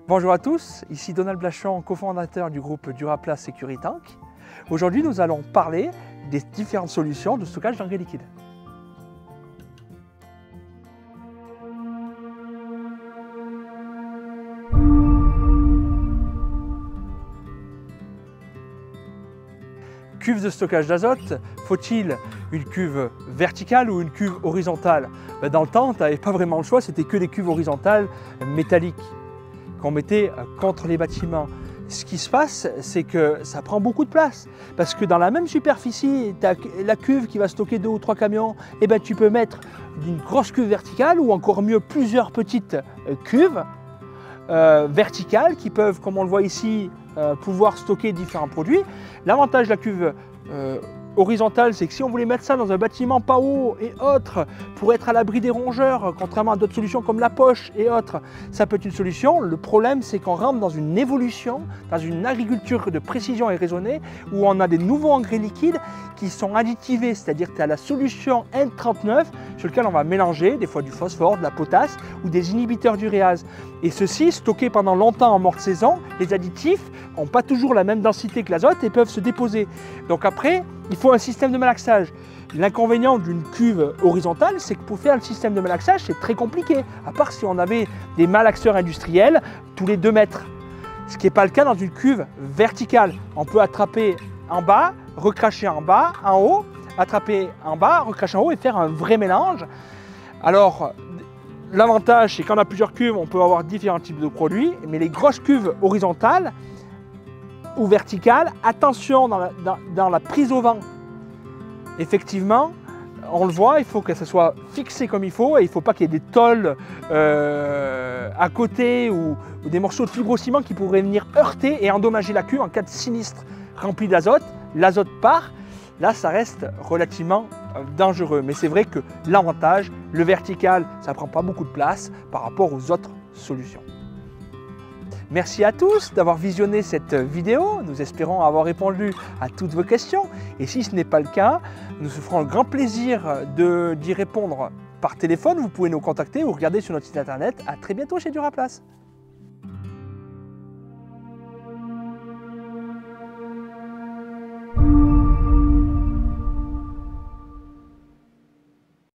Bonjour à tous, ici Donald Blachon, cofondateur du groupe Duraplast Securitank. Aujourd'hui, nous allons parler des différentes solutions de stockage d'engrais liquides. Cuve de stockage d'azote, faut-il une cuve verticale ou une cuve horizontale? Dans le temps, tu n'avais pas vraiment le choix, c'était que des cuves horizontales métalliques qu'on mettait contre les bâtiments. Ce qui se passe, c'est que ça prend beaucoup de place. Parce que dans la même superficie, tu as la cuve qui va stocker 2 ou 3 camions, et ben tu peux mettre une grosse cuve verticale ou encore mieux plusieurs petites cuves verticales qui peuvent, comme on le voit ici, pouvoir stocker différents produits. L'avantage de la cuve horizontale, c'est que si on voulait mettre ça dans un bâtiment pas haut et autres, pour être à l'abri des rongeurs, contrairement à d'autres solutions comme la poche et autres, ça peut être une solution. Le problème, c'est qu'on rentre dans une évolution, dans une agriculture de précision et raisonnée, où on a des nouveaux engrais liquides qui sont additivés, c'est-à-dire que tu as la solution N39 sur laquelle on va mélanger des fois du phosphore, de la potasse ou des inhibiteurs d'uréase. Et ceux-ci, stockés pendant longtemps en morte saison, les additifs n'ont pas toujours la même densité que l'azote et peuvent se déposer. Donc après, il faut un système de malaxage. L'inconvénient d'une cuve horizontale, c'est que pour faire le système de malaxage, c'est très compliqué, à part si on avait des malaxeurs industriels tous les 2 mètres. Ce qui n'est pas le cas dans une cuve verticale. On peut attraper en bas, recracher en bas, en haut, attraper en bas, recracher en haut et faire un vrai mélange. Alors, l'avantage, c'est quand on a plusieurs cuves, on peut avoir différents types de produits, mais les grosses cuves horizontales ou verticales, attention dans la prise au vent. Effectivement, on le voit, il faut que ça soit fixé comme il faut et il ne faut pas qu'il y ait des tôles à côté ou des morceaux de fibrociment qui pourraient venir heurter et endommager la cuve en cas de sinistre rempli d'azote. L'azote part, là ça reste relativement dangereux. Mais c'est vrai que l'avantage, le vertical, ça ne prend pas beaucoup de place par rapport aux autres solutions. Merci à tous d'avoir visionné cette vidéo. Nous espérons avoir répondu à toutes vos questions. Et si ce n'est pas le cas, nous nous ferons le grand plaisir d'y répondre par téléphone. Vous pouvez nous contacter ou regarder sur notre site internet. À très bientôt chez Duraplast.